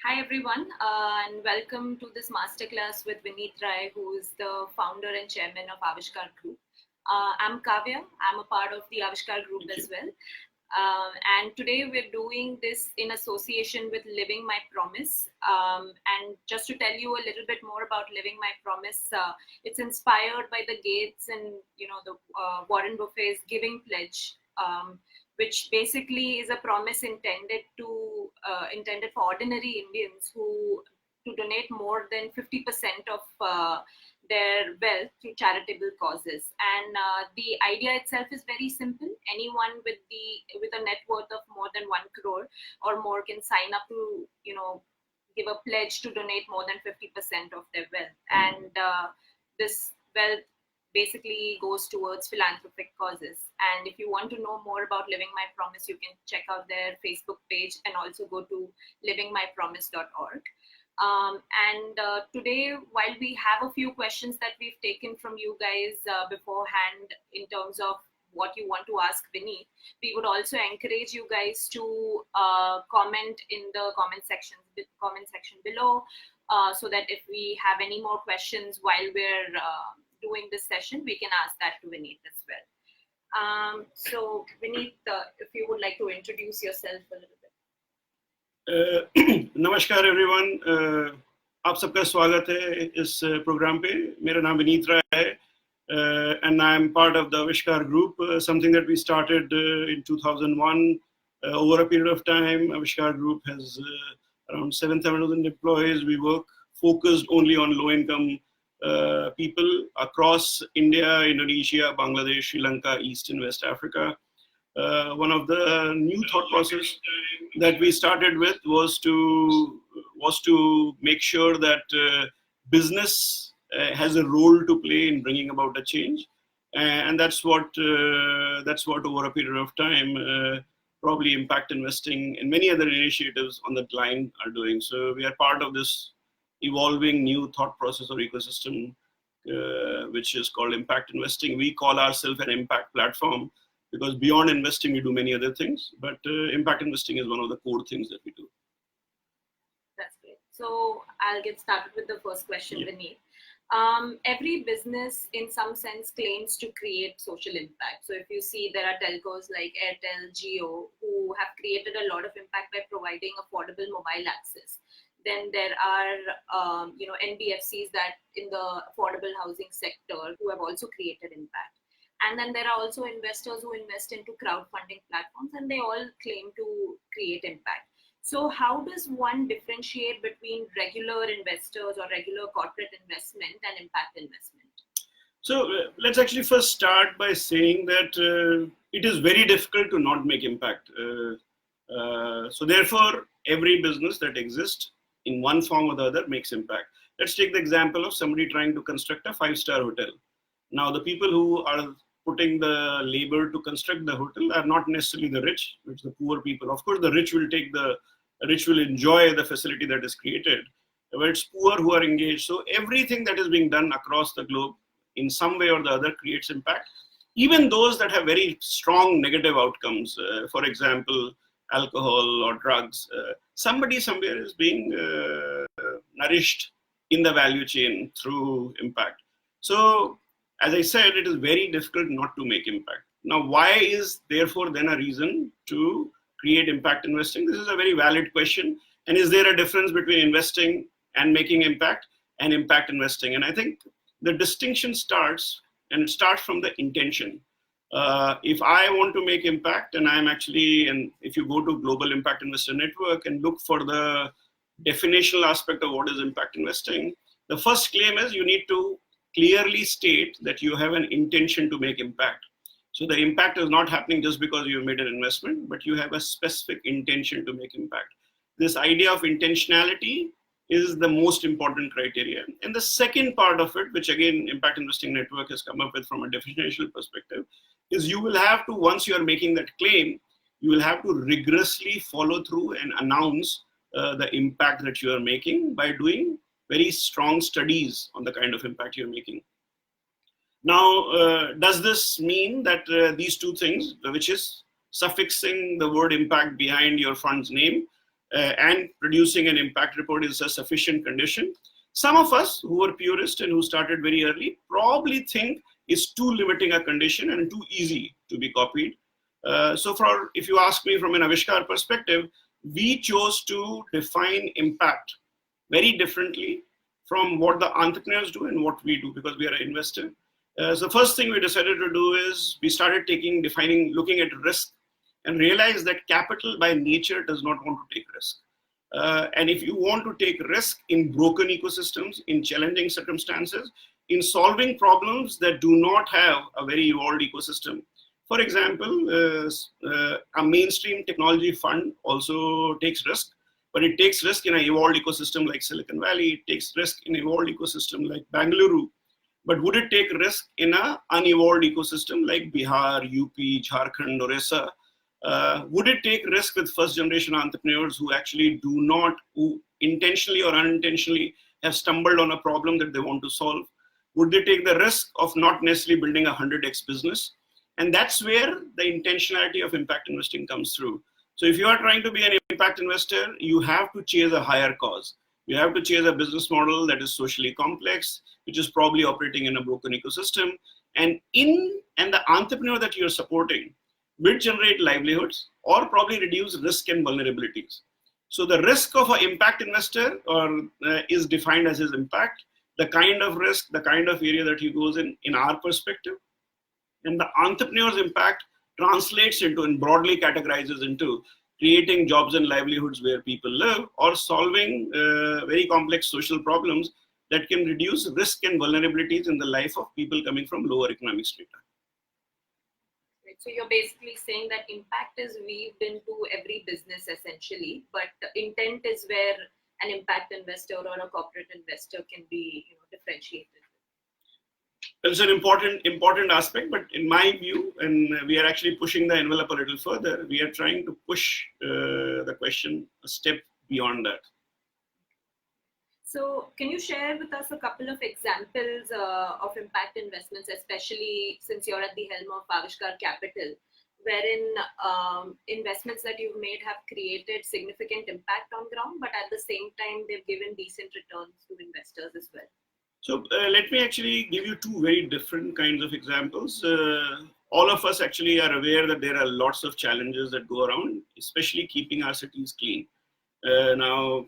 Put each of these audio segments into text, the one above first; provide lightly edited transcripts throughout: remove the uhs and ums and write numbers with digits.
Hi everyone, and welcome to this masterclass with Vineet Rai, who is the founder and chairman of Aavishkaar Group. I'm Kavya. I'm a part of the Aavishkaar Group as well. And today we're doing this in association with Living My Promise. And just to tell you a little bit more about Living My Promise, it's inspired by the Gates and the Warren Buffett's Giving Pledge. Which basically is a promise intended for ordinary Indians to donate more than 50% of their wealth to charitable causes. And the idea itself is very simple. Anyone with a net worth of more than 1 crore or more can sign up to give a pledge to donate more than 50% of their wealth. And this wealth basically goes towards philanthropic causes. And if you want to know more about Living My Promise, you can check out their Facebook page and also go to livingmypromise.org. Today, while we have a few questions that we've taken from you guys beforehand in terms of what you want to ask Vineet, we would also encourage you guys to comment in the comment section below, so that if we have any more questions while we're doing this session, we can ask that to Vineet as well. So Vineet, if you would like to introduce yourself a little bit. नमस्कार everyone, आप सबका स्वागत है इस programme पे. मेरा नाम विनीत राय है, and I am part of the Aavishkaar Group, something that we started in 2001. Over a period of time, Aavishkaar Group has around 7,000 employees. We work focused only on low-income people across India, Indonesia, Bangladesh, Sri Lanka, East and West Africa. One of the new thought process that we started with was to make sure that business has a role to play in bringing about a change, and that's what over a period of time probably impact investing and many other initiatives on that line are doing. So we are part of this evolving new thought process or ecosystem, which is called impact investing. We call ourselves an impact platform because beyond investing, we do many other things, but impact investing is one of the core things that we do. That's great. So I'll get started with the first question, Vineet. Every business in some sense claims to create social impact. So if you see, there are telcos like Airtel, Jio, who have created a lot of impact by providing affordable mobile access. Then there are NBFCs that in the affordable housing sector who have also created impact. And then there are also investors who invest into crowdfunding platforms, and they all claim to create impact. So how does one differentiate between regular investors or regular corporate investment and impact investment? So let's actually first start by saying that it is very difficult to not make impact. So therefore, every business that exists in one form or the other makes impact. Let's take the example of somebody trying to construct a 5-star hotel. Now, the people who are putting the labor to construct the hotel are not necessarily the rich, it's the poor people. Of course, the rich will enjoy the facility that is created, but it's poor who are engaged. So everything that is being done across the globe in some way or the other creates impact. Even those that have very strong negative outcomes, for example, alcohol or drugs, somebody somewhere is being nourished in the value chain through impact. So as I said, it is very difficult not to make impact. Now, why is therefore then a reason to create impact investing? This is a very valid question. And is there a difference between investing and making impact and impact investing? And I think the distinction starts from the intention. If I want to make impact, and if you go to Global Impact Investor Network and look for the definitional aspect of what is impact investing, the first claim is you need to clearly state that you have an intention to make impact. So the impact is not happening just because you made an investment, but you have a specific intention to make impact. This idea of intentionality is the most important criteria. And the second part of it, which again, Impact Investing Network has come up with from a definitional perspective, is you will have to, once you are making that claim, you will have to rigorously follow through and announce the impact that you are making by doing very strong studies on the kind of impact you're making. Now, does this mean that these two things, which is suffixing the word impact behind your fund's name, and producing an impact report is a sufficient condition. Some of us who are purists and who started very early probably think it's too limiting a condition and too easy to be copied. So if you ask me from an Aavishkaar perspective, we chose to define impact very differently from what the entrepreneurs do and what we do, because we are an investor. So the first thing we decided to do is we started looking at risk and realized that capital by nature does not want to take risk. And if you want to take risk in broken ecosystems, in challenging circumstances, in solving problems that do not have a very evolved ecosystem. For example, a mainstream technology fund also takes risk, but it takes risk in an evolved ecosystem like Silicon Valley. It takes risk in an evolved ecosystem like Bangalore. But would it take risk in an unevolved ecosystem like Bihar, UP, Jharkhand, Orissa? Would it take risk with first generation entrepreneurs who actually who intentionally or unintentionally have stumbled on a problem that they want to solve? Would they take the risk of not necessarily building a 100x business? And that's where the intentionality of impact investing comes through. So if you are trying to be an impact investor, you have to chase a higher cause. You have to chase a business model that is socially complex, which is probably operating in a broken ecosystem. And the entrepreneur that you're supporting will generate livelihoods or probably reduce risk and vulnerabilities. So the risk of an impact investor is defined as his impact, the kind of risk, the kind of area that he goes in our perspective. And the entrepreneur's impact translates into and broadly categorizes into creating jobs and livelihoods where people live, or solving very complex social problems that can reduce risk and vulnerabilities in the life of people coming from lower economic strata. So you're basically saying that impact is weaved into every business essentially, but the intent is where an impact investor or a corporate investor can be differentiated. It's an important aspect, but in my view, and we are actually pushing the envelope a little further, we are trying to push the question a step beyond that. So can you share with us a couple of examples of impact investments, especially since you're at the helm of Aavishkaar Capital, wherein investments that you've made have created significant impact on ground, but at the same time, they've given decent returns to investors as well? So let me actually give you two very different kinds of examples. All of us actually are aware that there are lots of challenges that go around, especially keeping our cities clean. Now,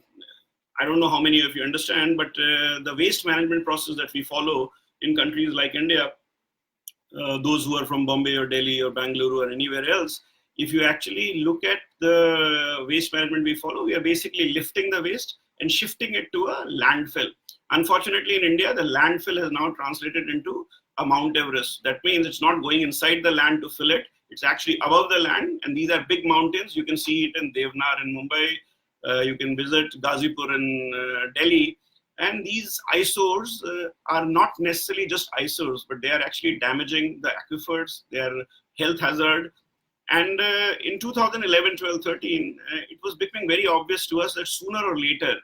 I don't know how many of you understand, but the waste management process that we follow in countries like India, those who are from Bombay or Delhi or Bangalore or anywhere else, if you actually look at the waste management we follow, we are basically lifting the waste and shifting it to a landfill. Unfortunately, in India, the landfill has now translated into a Mount Everest. That means it's not going inside the land to fill it. It's actually above the land. And these are big mountains. You can see it in Devnar in Mumbai. You can visit Ghazipur in Delhi. And these eyesores are not necessarily just eyesores, but they are actually damaging the aquifers. They are health hazard. And in 2011, 12, 13, it was becoming very obvious to us that sooner or later,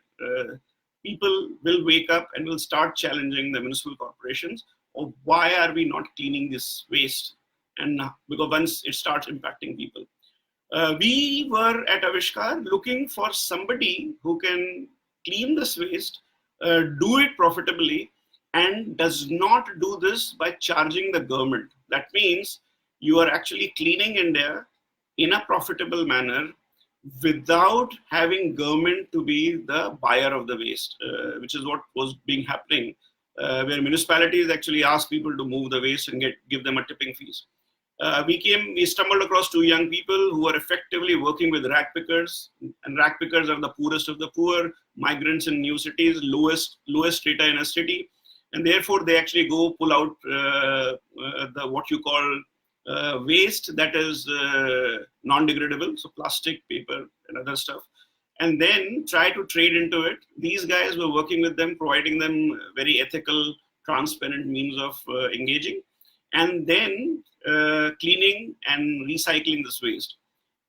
people will wake up and will start challenging the municipal corporations of why are we not cleaning this waste? And because once it starts impacting people. We were at Aavishkaar looking for somebody who can clean this waste, do it profitably, and does not do this by charging the government. That means you are actually cleaning India in a profitable manner without having government to be the buyer of the waste, which is what was happening, where municipalities actually ask people to move the waste and give them a tipping fees. We stumbled across two young people who are effectively working with rag pickers, and rag pickers are the poorest of the poor, migrants in new cities, lowest strata in a city, and therefore they actually go pull out what you call waste that is non-degradable, so plastic, paper, and other stuff, and then try to trade into it. These guys were working with them, providing them very ethical, transparent means of engaging, and then cleaning and recycling this waste.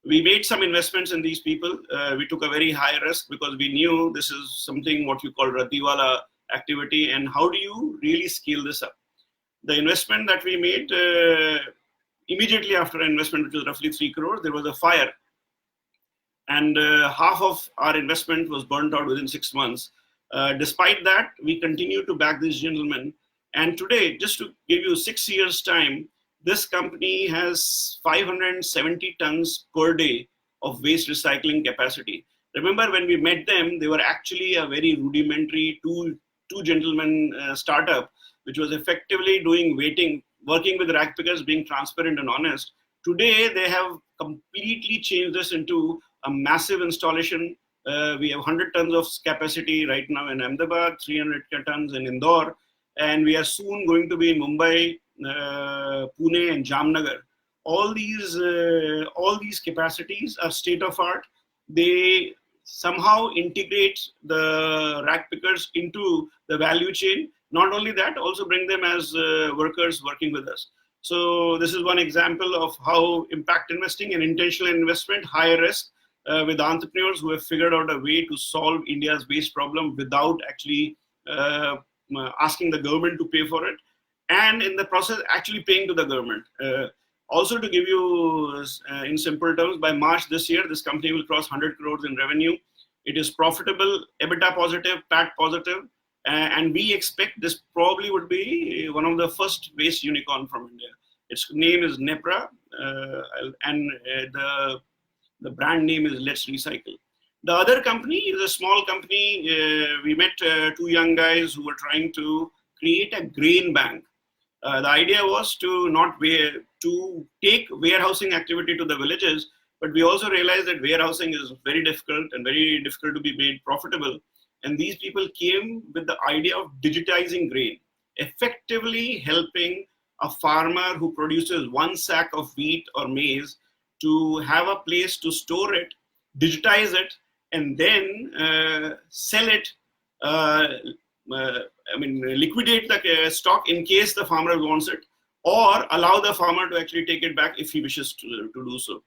We made some investments in these people. We took a very high risk because we knew this is something what you call Ratiwala activity, and how do you really scale this up? The investment that we made, immediately after an investment, which was roughly 3 crore, there was a fire. and half of our investment was burnt out within 6 months. Despite that, we continue to back this gentleman. And today, just to give you 6 years' time, this company has 570 tons per day of waste recycling capacity. Remember, when we met them, they were actually a very rudimentary two gentlemen startup, which was effectively doing waiting, working with rag pickers, being transparent and honest. Today, they have completely changed this into a massive installation. We have 100 tons of capacity right now in Ahmedabad, 300 tons in Indore, and we are soon going to be in Mumbai, Pune, and Jamnagar. All these capacities are state of art. They somehow integrate the rack pickers into the value chain. Not only that, also bring them as workers working with us. So this is one example of how impact investing and intentional investment, high risk, with entrepreneurs who have figured out a way to solve India's waste problem without actually asking the government to pay for it, and in the process actually paying to the government. Also, to give you in simple terms, by March this year, this company will cross 100 crores in revenue. It is profitable, EBITDA positive, PAT positive, and we expect this probably would be one of the first waste unicorn from India. Its name is Nepra, and the brand name is Let's Recycle. The other company is a small company. We met two young guys who were trying to create a grain bank. The idea was to take warehousing activity to the villages, but we also realized that warehousing is very difficult and very difficult to be made profitable. And these people came with the idea of digitizing grain, effectively helping a farmer who produces one sack of wheat or maize to have a place to store it, digitize it, and then sell it. Liquidate the stock in case the farmer wants it, or allow the farmer to actually take it back if he wishes to do so.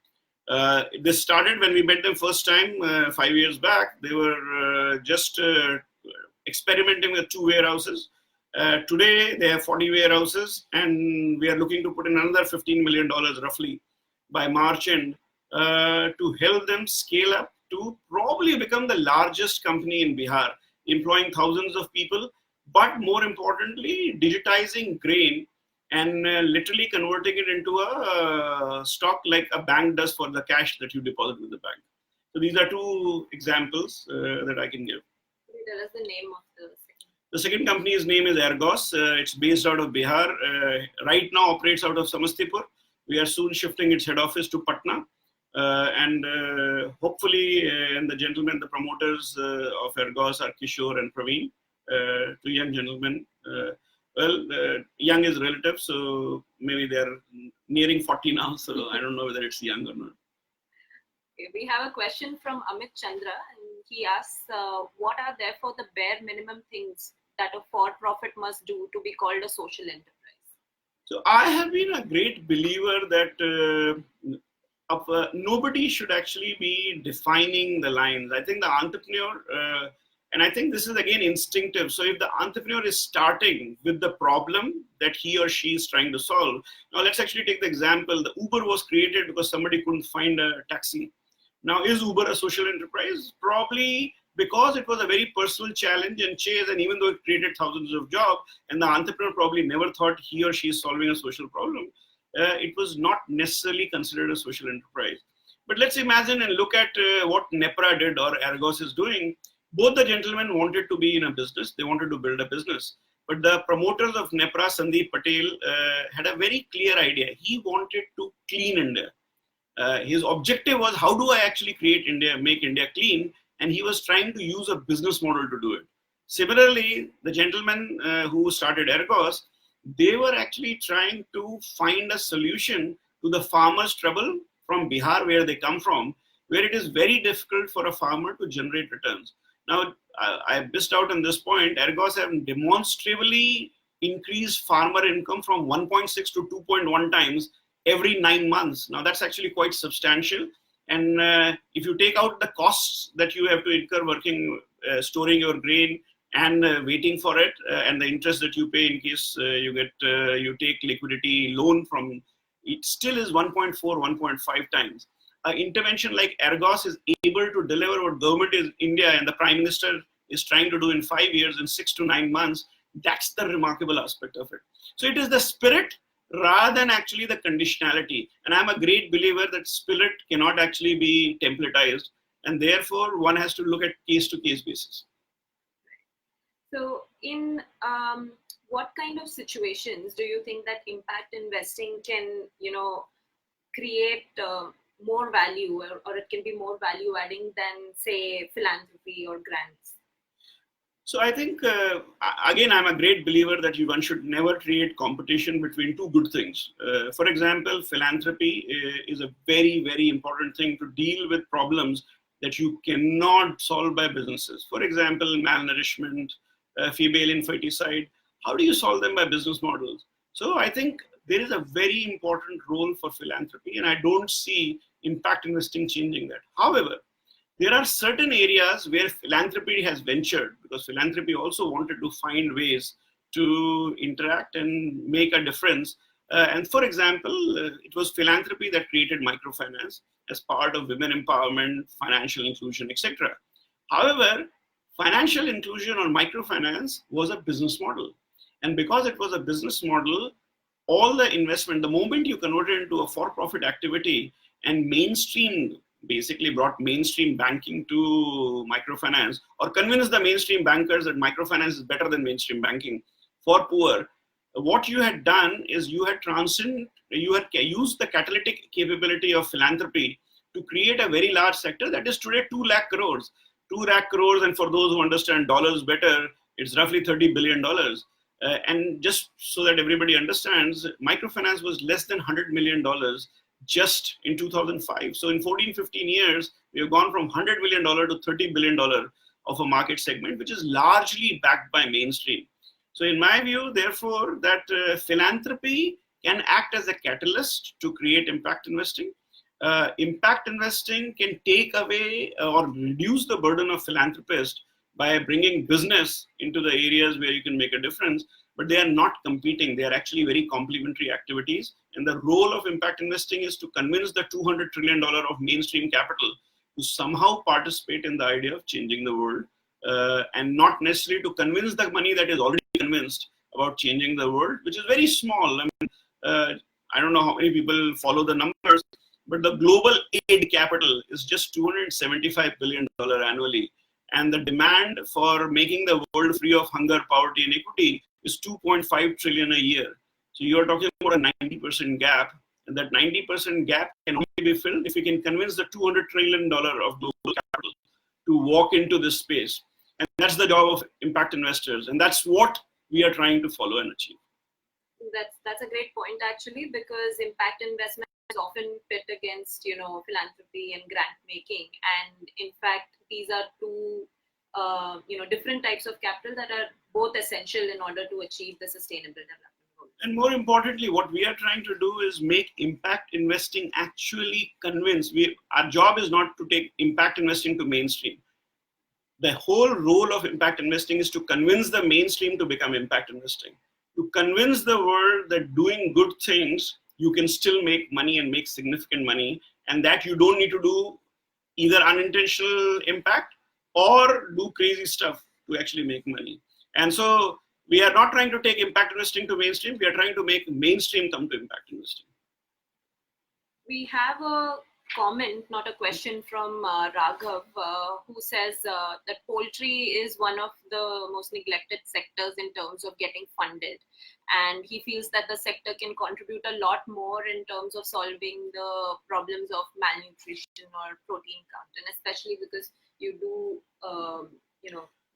This started when we met them first time 5 years back. They were just experimenting with 2 warehouses. Today, they have 40 warehouses, and we are looking to put in another $15 million roughly by March end to help them scale up to probably become the largest company in Bihar, employing thousands of people, but more importantly, digitizing grain and literally converting it into a stock like a bank does for the cash that you deposit with the bank. So these are 2 examples that I can give. Can you tell us the name of the second? The second company's name is Ergos. It's based out of Bihar. Right now operates out of Samastipur. We are soon shifting its head office to Patna. And hopefully, and the gentlemen, the promoters of Ergos are Kishore and Praveen, 2 young gentlemen. Young is relative, so maybe they're nearing 40 now, so I don't know whether it's young or not. Okay, we have a question from Amit Chandra, and he asks, what are therefore the bare minimum things that a for-profit must do to be called a social enterprise? So I have been a great believer that nobody should actually be defining the lines. I think the entrepreneur, and I think this is again instinctive. So if the entrepreneur is starting with the problem that he or she is trying to solve, now let's actually take the example. The Uber was created because somebody couldn't find a taxi. Now, is Uber a social enterprise? Probably, because it was a very personal challenge and chase, and even though it created thousands of jobs, and the entrepreneur probably never thought he or she is solving a social problem, it was not necessarily considered a social enterprise. But let's imagine and look at what Nepra did or Ergos is doing. Both the gentlemen wanted to be in a business. They wanted to build a business. But the promoters of Nepra, Sandeep Patel, had a very clear idea. He wanted to clean India. His objective was, how do I actually create India, make India clean? And he was trying to use a business model to do it. Similarly, the gentlemen who started Ergos, they were actually trying to find a solution to the farmer's trouble from Bihar, where they come from, where it is very difficult for a farmer to generate returns. Now, I missed out on this point. Ergos have demonstrably increased farmer income from 1.6 to 2.1 times every 9 months. Now, that's actually quite substantial. And if you take out the costs that you have to incur working, storing your grain and waiting for it, and the interest that you pay in case you take liquidity loan from, it still is 1.4, 1.5 times. an intervention like Ergos is able to deliver what government is India and the Prime Minister is trying to do in 5 years, in 6 to 9 months, that's the remarkable aspect of it. So it is the spirit rather than actually the conditionality. And I'm a great believer that spirit cannot actually be templatized, and therefore one has to look at case-to-case basis. So in what kind of situations do you think that impact investing can, create more value, or it can be more value adding than, say, philanthropy or grants? So I think, again, I'm a great believer that one should never create competition between two good things. For example, philanthropy is a very, very important thing to deal with problems that you cannot solve by businesses. For example, malnourishment, female infanticide. How do you solve them by business models? So I think there is a very important role for philanthropy, and I don't see impact investing changing that. However, there are certain areas where philanthropy has ventured, because philanthropy also wanted to find ways to interact and make a difference. And for example, it was philanthropy that created microfinance as part of women empowerment, financial inclusion, etc. However, financial inclusion or microfinance was a business model. And because it was a business model, all the investment, the moment you convert it into a for-profit activity and mainstream, basically brought mainstream banking to microfinance, or convinced the mainstream bankers that microfinance is better than mainstream banking for poor, what you had done is you had used the catalytic capability of philanthropy to create a very large sector that is today 2 lakh crores. 2 lakh crores, and for those who understand dollars better, it's roughly $30 billion. And just so that everybody understands, microfinance was less than $100 million just in 2005. So in 14, 15 years, we have gone from $100 million to $30 billion of a market segment, which is largely backed by mainstream. So in my view, therefore, that philanthropy can act as a catalyst to create impact investing. Impact investing can take away or reduce the burden of philanthropists by bringing business into the areas where you can make a difference, but they are not competing. They are actually very complementary activities. And the role of impact investing is to convince the $200 trillion of mainstream capital to somehow participate in the idea of changing the world, and not necessarily to convince the money that is already convinced about changing the world, which is very small. I mean, I don't know how many people follow the numbers, but the global aid capital is just $275 billion annually. And the demand for making the world free of hunger, poverty, and inequity is 2.5 trillion a year. So you're talking about a 90% gap, and that 90% gap can only be filled if we can convince the $200 trillion of global capital to walk into this space. And that's the job of impact investors, and that's what we are trying to follow and achieve. That's a great point, actually, because impact investment is often pit against, philanthropy and grant making, and in fact, these are two, different types of capital that are both essential in order to achieve the sustainable development goals. And more importantly, what we are trying to do is make impact investing actually convince. Our job is not to take impact investing to mainstream. The whole role of impact investing is to convince the mainstream to become impact investing, to convince the world that doing good things, you can still make money and make significant money, and that you don't need to do either unintentional impact or do crazy stuff to actually make money. And so we are not trying to take impact investing to mainstream. We are trying to make mainstream come to impact investing. We have a comment, not a question, from Raghav, who says that poultry is one of the most neglected sectors in terms of getting funded. And he feels that the sector can contribute a lot more in terms of solving the problems of malnutrition or protein count, and especially because you do,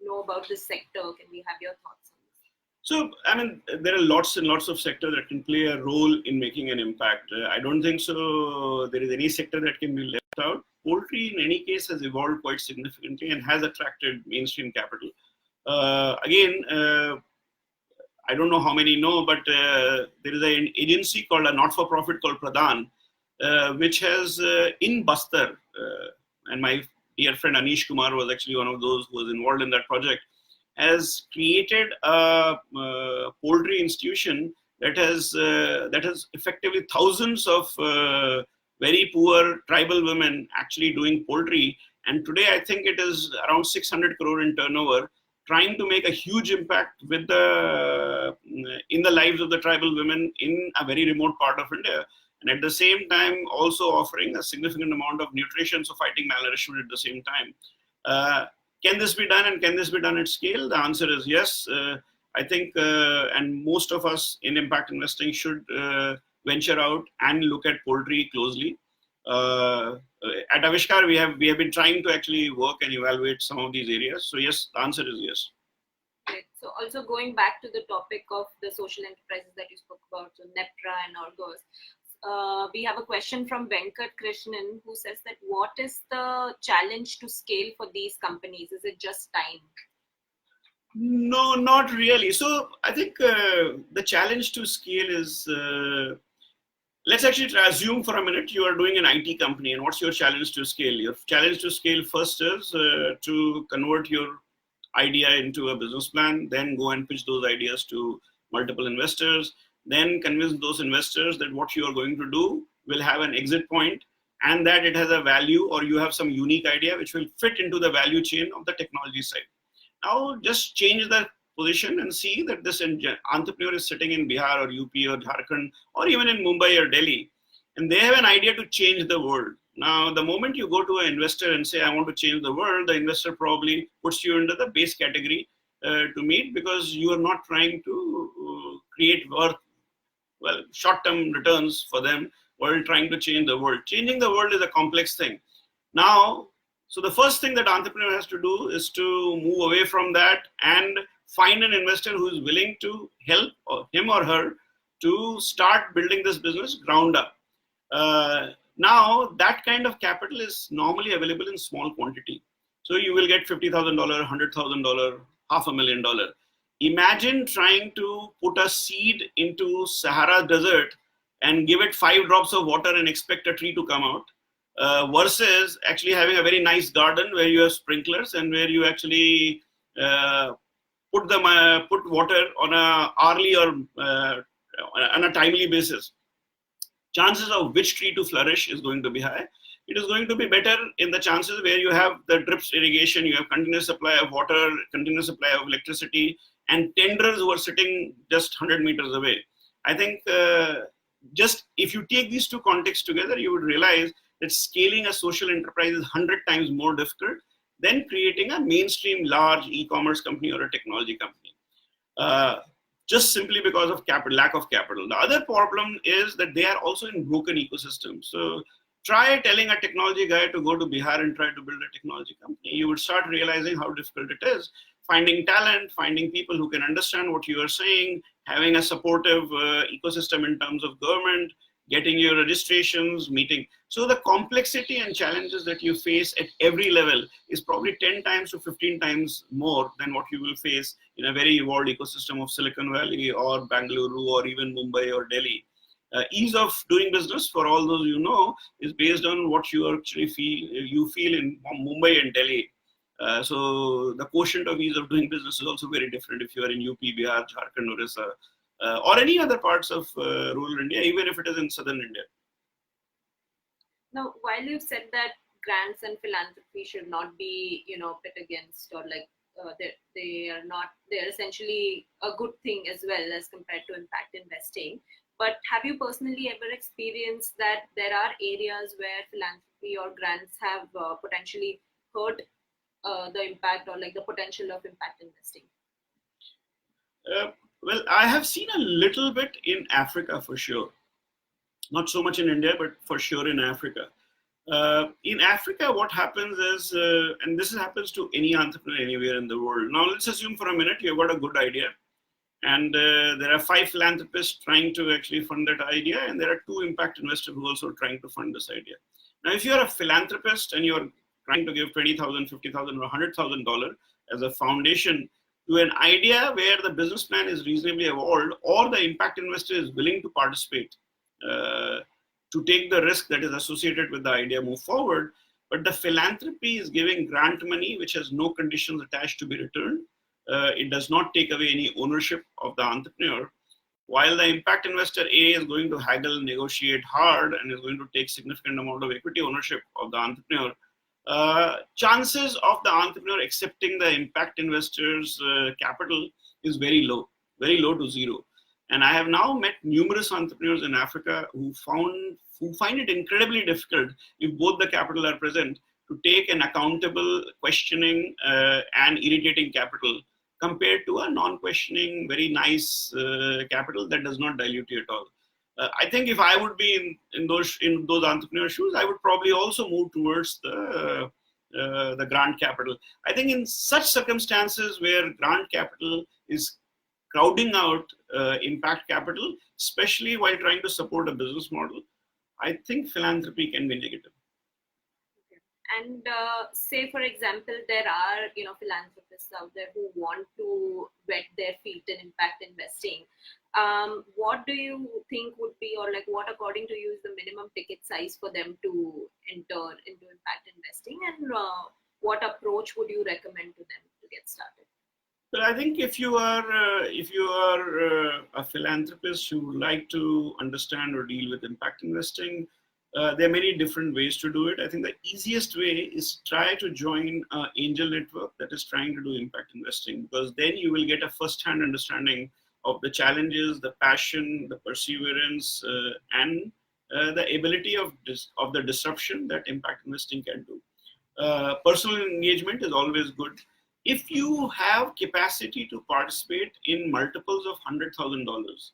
know about this sector. Can we have your thoughts on this? So, I mean, there are lots and lots of sectors that can play a role in making an impact. I don't think so there is any sector that can be left out. Poultry, in any case, has evolved quite significantly and has attracted mainstream capital. I don't know how many know, but there is an agency called a not-for-profit called Pradhan, which has in Bastar, and my dear friend Anish Kumar was actually one of those who was involved in that project, has created a poultry institution that has effectively thousands of very poor tribal women actually doing poultry. And today, I think it is around 600 crore in turnover, trying to make a huge impact with in the lives of the tribal women in a very remote part of India. And at the same time, also offering a significant amount of nutrition, so fighting malnourishment at the same time. Can this be done, and can this be done at scale? The answer is yes. I think, and most of us in impact investing should venture out and look at poultry closely. At Aavishkaar, we have been trying to actually work and evaluate some of these areas. So yes, the answer is yes. Great. So also going back to the topic of the social enterprises that you spoke about, so NEPRA and Orgos, we have a question from Venkat Krishnan who says that what is the challenge to scale for these companies? Is it just time? No, not really. So I think the challenge to scale is, let's actually assume for a minute you are doing an IT company, and what's your challenge to scale? Your challenge to scale first is to convert your idea into a business plan, then go and pitch those ideas to multiple investors, then convince those investors that what you are going to do will have an exit point and that it has a value, or you have some unique idea which will fit into the value chain of the technology side. Now just change the position and see that this entrepreneur is sitting in Bihar or UP or Jharkhand or even in Mumbai or Delhi, and they have an idea to change the world. Now, the moment you go to an investor and say, I want to change the world, the investor probably puts you into the base category to meet, because you are not trying to create short-term returns for them, while trying to change the world. Changing the world is a complex thing. Now, so the first thing that entrepreneur has to do is to move away from that and find an investor who is willing to help him or her to start building this business ground up. Now, that kind of capital is normally available in small quantity. So you will get $50,000, $100,000, $500,000. Imagine trying to put a seed into Sahara Desert and give it 5 drops of water and expect a tree to come out, versus actually having a very nice garden where you have sprinklers and where you actually put water on a hourly or on a timely basis. Chances of which tree to flourish is going to be high. It is going to be better in the chances where you have the drips irrigation, you have continuous supply of water, continuous supply of electricity, and tenders who are sitting just 100 meters away. I think just if you take these two contexts together, you would realize that scaling a social enterprise is 100 times more difficult than creating a mainstream large e-commerce company or a technology company. Just simply because of lack of capital. The other problem is that they are also in broken ecosystems. So try telling a technology guy to go to Bihar and try to build a technology company. You would start realizing how difficult it is. Finding talent, finding people who can understand what you are saying, having a supportive ecosystem in terms of government, getting your registrations, meeting. So the complexity and challenges that you face at every level is probably 10 times to 15 times more than what you will face in a very evolved ecosystem of Silicon Valley or Bangalore or even Mumbai or Delhi. Ease of doing business, for all those you know, is based on what you actually feel in Mumbai and Delhi. So the quotient of ease of doing business is also very different if you are in UP, Bihar, Jharkhand, Orissa, or any other parts of rural India, even if it is in southern India. Now, while you've said that grants and philanthropy should not be, pit against, or like they're essentially a good thing as well as compared to impact investing. But have you personally ever experienced that there are areas where philanthropy or grants have potentially hurt the impact or like the potential of impact investing? Well, I have seen a little bit in Africa for sure. Not so much in India, but for sure in Africa. In Africa, what happens is, and this happens to any entrepreneur anywhere in the world. Now, let's assume for a minute you've got a good idea, and there are 5 philanthropists trying to actually fund that idea, and there are 2 impact investors who are also trying to fund this idea. Now, if you're a philanthropist and you're trying to give $20,000, $50,000, or $100,000 as a foundation to an idea where the business plan is reasonably evolved, or the impact investor is willing to participate, to take the risk that is associated with the idea, move forward, but the philanthropy is giving grant money which has no conditions attached to be returned. It does not take away any ownership of the entrepreneur. while the impact investor A is going to haggle, negotiate hard, and is going to take significant amount of equity ownership of the entrepreneur, chances of the entrepreneur accepting the impact investor's capital is very low to zero. And I have now met numerous entrepreneurs in Africa who find it incredibly difficult, if both the capital are present, to take an accountable, questioning, and irritating capital compared to a non-questioning, very nice capital that does not dilute you at all. I think if I would be in those entrepreneur shoes, I would probably also move towards the grant capital. I think in such circumstances where grant capital is crowding out impact capital, especially while trying to support a business model, I think philanthropy can be negative. And say, for example, there are philanthropists out there who want to wet their feet in impact investing. What do you think would be, or like what according to you is the minimum ticket size for them to enter into impact investing, and what approach would you recommend to them to get started? Well, I think if you are a philanthropist who would like to understand or deal with impact investing, there are many different ways to do it. I think the easiest way is try to join an angel network that is trying to do impact investing, because then you will get a first-hand understanding of the challenges, the passion, the perseverance, and the ability of the disruption that impact investing can do. Personal engagement is always good. If you have capacity to participate in multiples of $100,000,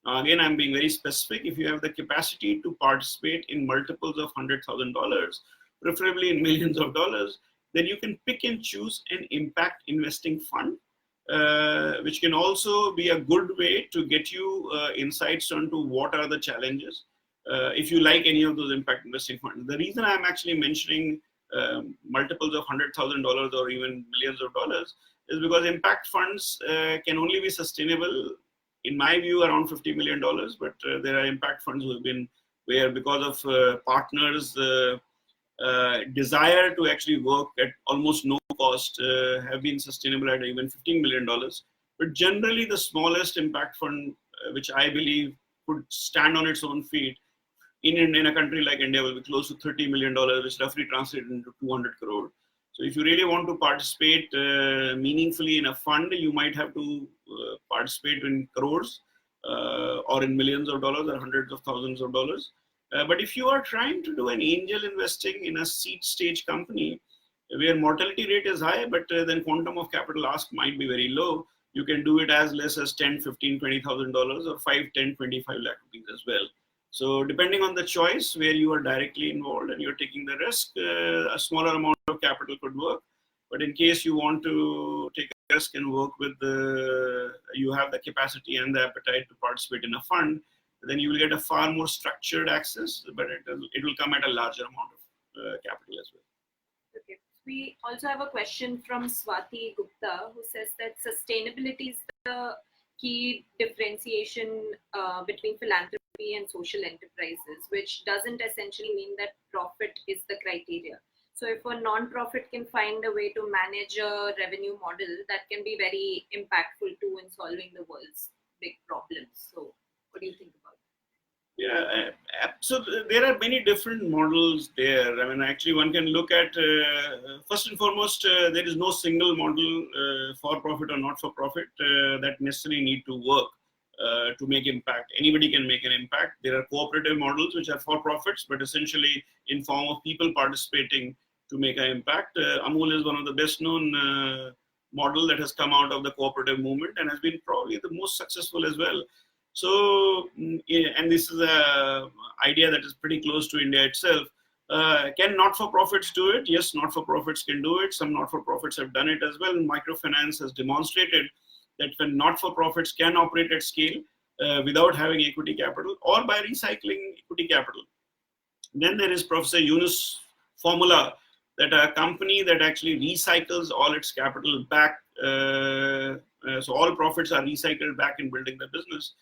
again, I'm being very specific. If you have the capacity to participate in multiples of $100,000, preferably in millions of dollars, then you can pick and choose an impact investing fund, which can also be a good way to get you insights onto what are the challenges. If you like any of those impact investing funds, the reason I'm actually mentioning multiples of $100,000 or even millions of dollars is because impact funds can only be sustainable, in my view, around $50 million. But there are impact funds who have been where, because of partners' desire to actually work at almost no cost, have been sustainable at even $15 million. But generally, the smallest impact fund, which I believe could stand on its own feet in a country like India, will be close to $30 million, which roughly translates into 200 crore. So if you really want to participate meaningfully in a fund, you might have to participate in crores or in millions of dollars or hundreds of thousands of dollars. But if you are trying to do an angel investing in a seed stage company where mortality rate is high, but then quantum of capital ask might be very low, you can do it as less as $10, $15, $20,000 or 5, 10, 25 lakh rupees as well. So depending on the choice where you are directly involved and you're taking the risk, a smaller amount of capital could work. But in case you want to take a risk and work with you have the capacity and the appetite to participate in a fund, then you will get a far more structured access, but it will come at a larger amount of capital as well. Okay. We also have a question from Swati Gupta, who says that sustainability is the key differentiation between philanthropy and social enterprises, which doesn't essentially mean that profit is the criteria. So if a non-profit can find a way to manage a revenue model, that can be very impactful too in solving the world's big problems. So what do you think about it? Yeah, so there are many different models there. I mean, actually one can look at, first and foremost, there is no single model, for profit or not for profit, that necessarily need to work to make impact. Anybody can make an impact. There are cooperative models which are for profits, but essentially in form of people participating to make an impact. Amul is one of the best known model that has come out of the cooperative movement and has been probably the most successful as well. So, and this is an idea that is pretty close to India itself. Can not-for-profits do it? Yes, not-for-profits can do it. Some not-for-profits have done it as well. Microfinance has demonstrated that when not-for-profits can operate at scale without having equity capital or by recycling equity capital. Then there is Professor Yunus' formula that a company that actually recycles all its capital back, so all profits are recycled back in building the business,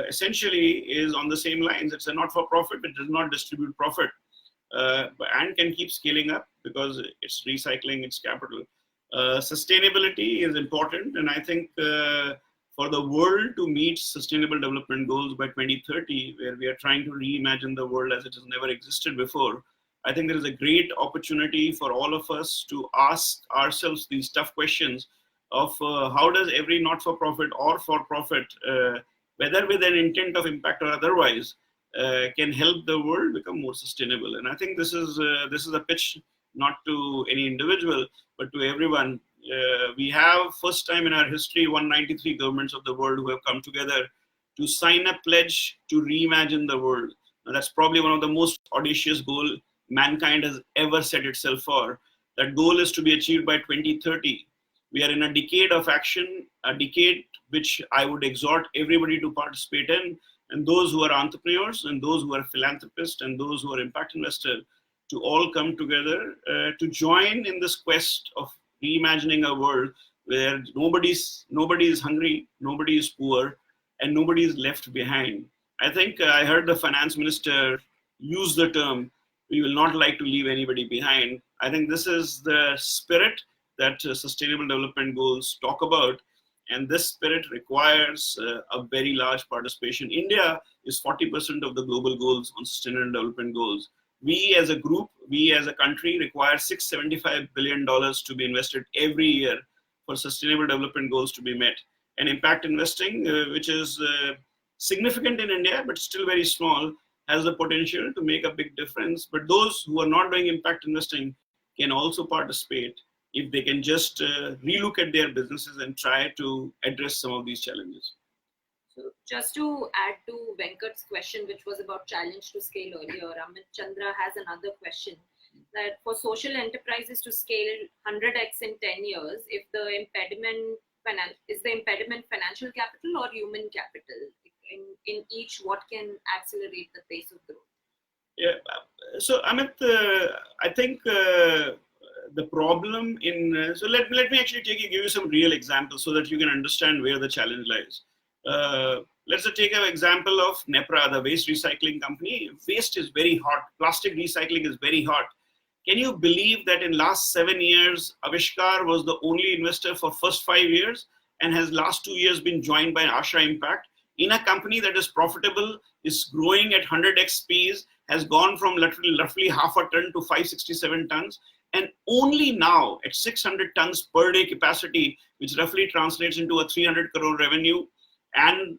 essentially is on the same lines. It's a not-for-profit, it does not distribute profit and can keep scaling up because it's recycling its capital. Sustainability is important, and I think for the world to meet sustainable development goals by 2030, where we are trying to reimagine the world as it has never existed before, I think there is a great opportunity for all of us to ask ourselves these tough questions of how does every not-for-profit or for-profit, whether with an intent of impact or otherwise, can help the world become more sustainable. And I think this is a pitch not to any individual, but to everyone. We have first time in our history 193 governments of the world who have come together to sign a pledge to reimagine the world. Now, that's probably one of the most audacious goals mankind has ever set itself for. That goal is to be achieved by 2030. We are in a decade of action, a decade which I would exhort everybody to participate in, and those who are entrepreneurs and those who are philanthropists and those who are impact investors to all come together to join in this quest of reimagining a world where nobody is hungry, nobody is poor, and nobody is left behind. I think I heard the finance minister use the term, we will not like to leave anybody behind. I think this is the spirit that Sustainable Development Goals talk about. And this spirit requires a very large participation. India is 40% of the global goals on Sustainable Development Goals. We as a group, we as a country require $675 billion to be invested every year for Sustainable Development Goals to be met. And impact investing, which is significant in India, but still very small, has the potential to make a big difference. But those who are not doing impact investing can also participate if they can just relook at their businesses and try to address some of these challenges. So just to add to Venkat's question, which was about challenge to scale earlier, Amit Chandra has another question that for social enterprises to scale 100x in 10 years, if the impediment is the impediment financial capital or human capital? In each, what can accelerate the pace of growth? Yeah, so Amit, I think the problem in, so let me actually give you some real examples so that you can understand where the challenge lies. Let's take an example of NEPRA, the waste recycling company. Waste is very hot. Plastic recycling is very hot. Can you believe that in last 7 years, Aavishkaar was the only investor for first 5 years and has last 2 years been joined by Asha Impact in a company that is profitable, is growing at 100x Ps, has gone from roughly half a ton to 567 tons. And only now at 600 tons per day capacity, which roughly translates into a 300 crore revenue and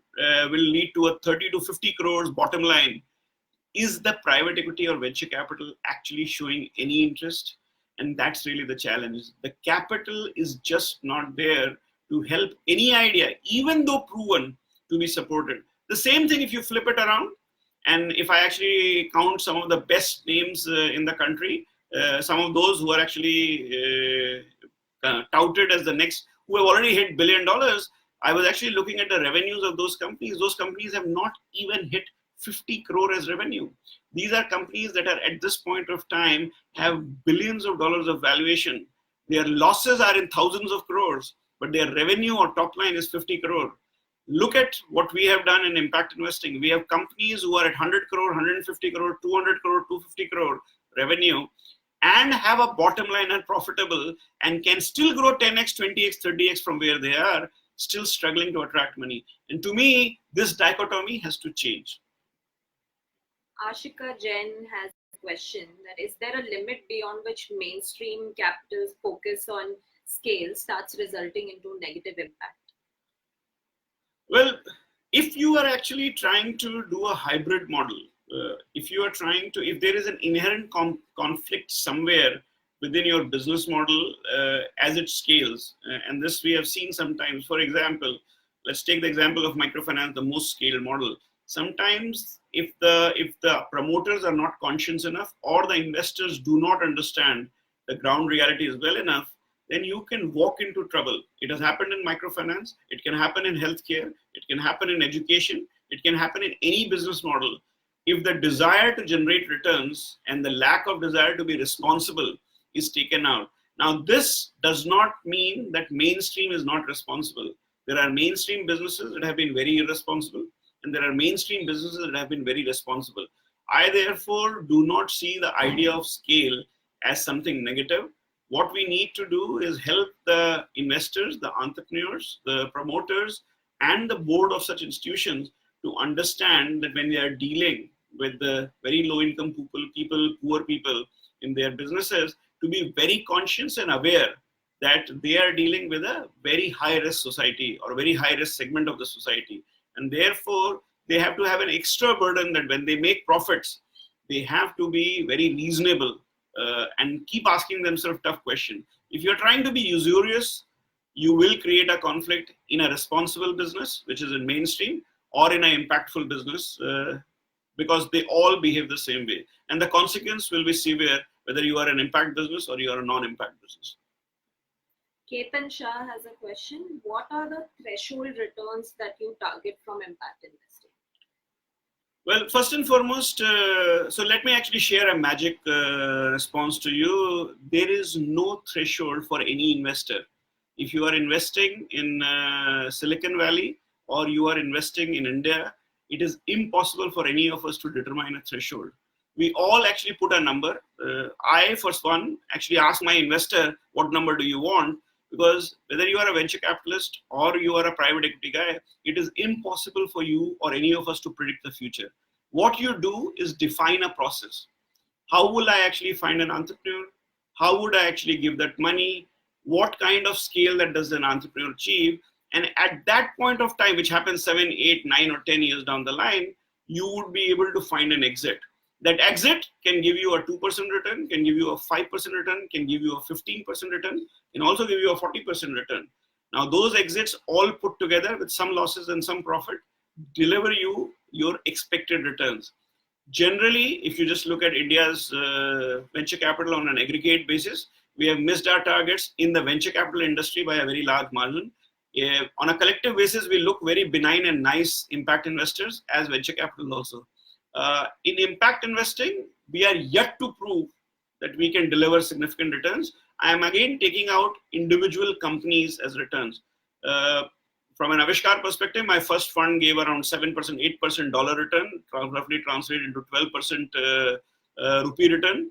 will lead to a 30 to 50 crores bottom line, is the private equity or venture capital actually showing any interest? And that's really the challenge. The capital is just not there to help any idea, even though proven to be supported. The same thing if you flip it around, and if I actually count some of the best names in the country, some of those who are actually touted as the next, who have already hit $1 billion, I was actually looking at the revenues of those companies. Those companies have not even hit 50 crore as revenue. These are companies that are at this point of time have billions of dollars of valuation. Their losses are in thousands of crores, but their revenue or top line is 50 crore. Look at what we have done in impact investing. We have companies who are at 100 crore, 150 crore, 200 crore, 250 crore revenue and have a bottom line and profitable and can still grow 10x, 20x, 30x from where they are, still struggling to attract money. And to me, this dichotomy has to change. Ashika Jain has a question that is there a limit beyond which mainstream capital's focus on scale starts resulting into negative impact? Well, if you are actually trying to do a hybrid model, if you are trying to, if there is an inherent conflict somewhere within your business model as it scales, and this we have seen sometimes. For example, let's take the example of microfinance, the most scaled model. Sometimes if the promoters are not conscious enough or the investors do not understand the ground reality as well enough, then you can walk into trouble. It has happened in microfinance, it can happen in healthcare, it can happen in education, it can happen in any business model. If the desire to generate returns and the lack of desire to be responsible is taken out. Now, this does not mean that mainstream is not responsible. There are mainstream businesses that have been very irresponsible, and there are mainstream businesses that have been very responsible. I therefore do not see the idea of scale as something negative. What we need to do is help the investors, the entrepreneurs, the promoters and the board of such institutions to understand that when they are dealing with the very low income people, poor people in their businesses, to be very conscious and aware that they are dealing with a very high risk society or a very high risk segment of the society. And therefore, they have to have an extra burden that when they make profits, they have to be very reasonable and keep asking themselves tough questions. If you're trying to be usurious, you will create a conflict in a responsible business, which is in mainstream, or in an impactful business, because they all behave the same way. And the consequence will be severe, whether you are an impact business or you are a non-impact business. Ketan Shah has a question. What are the threshold returns that you target from impact investing? Well, first and foremost, so let me actually share a magic response to you. There is no threshold for any investor. If you are investing in Silicon Valley or you are investing in India, it is impossible for any of us to determine a threshold. We all actually put a number. I, for one, actually ask my investor, what number do you want? Because whether you are a venture capitalist or you are a private equity guy, it is impossible for you or any of us to predict the future. What you do is define a process. How will I actually find an entrepreneur? How would I actually give that money? What kind of scale that does an entrepreneur achieve? And at that point of time, which happens 7, 8, 9, or 10 years down the line, you would be able to find an exit. That exit can give you a 2% return, can give you a 5% return, can give you a 15% return, can also give you a 40% return. Now, those exits all put together with some losses and some profit deliver you your expected returns. Generally, if you just look at India's venture capital on an aggregate basis, we have missed our targets in the venture capital industry by a very large margin. On a collective basis, we look very benign and nice impact investors as venture capital also. In impact investing, we are yet to prove that we can deliver significant returns. I am again taking out individual companies as returns. From an Aavishkaar perspective, my first fund gave around 7%, 8% dollar return, roughly translated into 12% rupee return.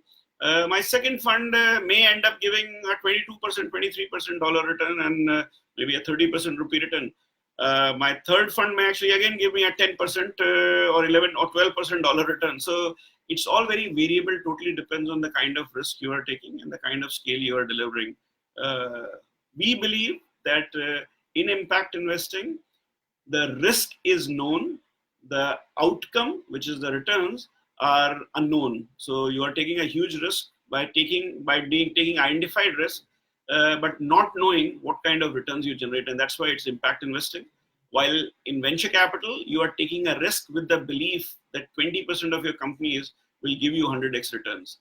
My second fund may end up giving a 22%, 23% dollar return and maybe a 30% rupee return. My third fund may actually again give me a 10% or 11 or 12% dollar return. So it's all very variable, totally depends on the kind of risk you are taking and the kind of scale you are delivering. We believe that in impact investing, the risk is known, the outcome, which is the returns, are unknown. So you are taking a huge risk by taking identified risk, but not knowing what kind of returns you generate, and that's why it's impact investing. While in venture capital, you are taking a risk with the belief that 20% of your companies will give you 100x returns.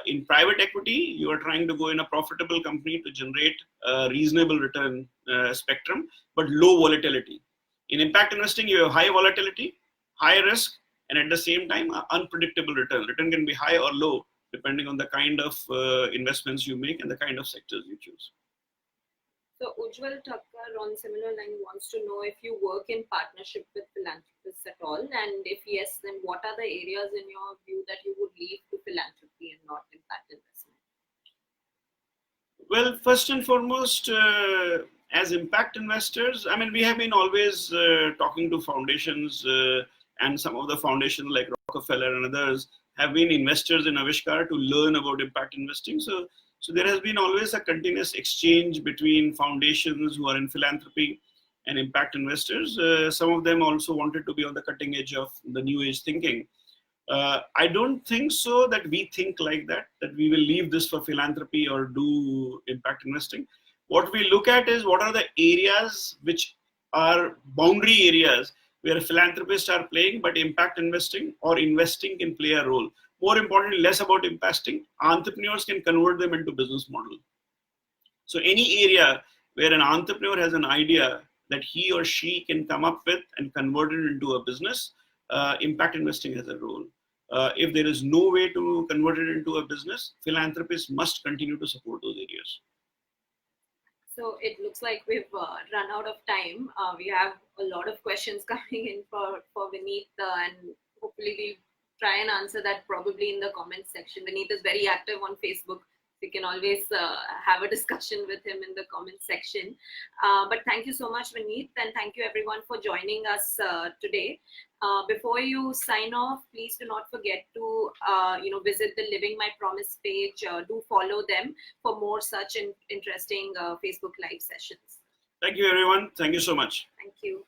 In private equity, you are trying to go in a profitable company to generate a reasonable return spectrum, but low volatility. In impact investing, you have high volatility, high risk, and at the same time, unpredictable return. Return can be high or low, depending on the kind of investments you make and the kind of sectors you choose. So Ujjwal Thakkar on similar line wants to know if you work in partnership with philanthropists at all, and if yes, then what are the areas in your view that you would leave to philanthropy and not impact investment? Well, first and foremost, as impact investors, I mean, we have been always talking to foundations and some of the foundations like Rockefeller and others have been investors in Aavishkaar to learn about impact investing. So there has been always a continuous exchange between foundations who are in philanthropy and impact investors. Some of them also wanted to be on the cutting edge of the new age thinking. I don't think so that we think like that we will leave this for philanthropy or do impact investing. What we look at is what are the areas which are boundary areas where philanthropists are playing, but impact investing or investing can play a role. More importantly, less about investing, entrepreneurs can convert them into business model. So any area where an entrepreneur has an idea that he or she can come up with and convert it into a business, impact investing has a role. If there is no way to convert it into a business, philanthropists must continue to support those areas. So it looks like we've run out of time. We have a lot of questions coming in for Vineet, and hopefully we'll try and answer that probably in the comments section. Vineet is very active on Facebook, You can always have a discussion with him in the comment section. But thank you so much, Vineet, and thank you everyone for joining us today. Before you sign off, please do not forget to visit the Living My Promise page. Do follow them for more such interesting Facebook Live sessions. Thank you, everyone. Thank you so much. Thank you.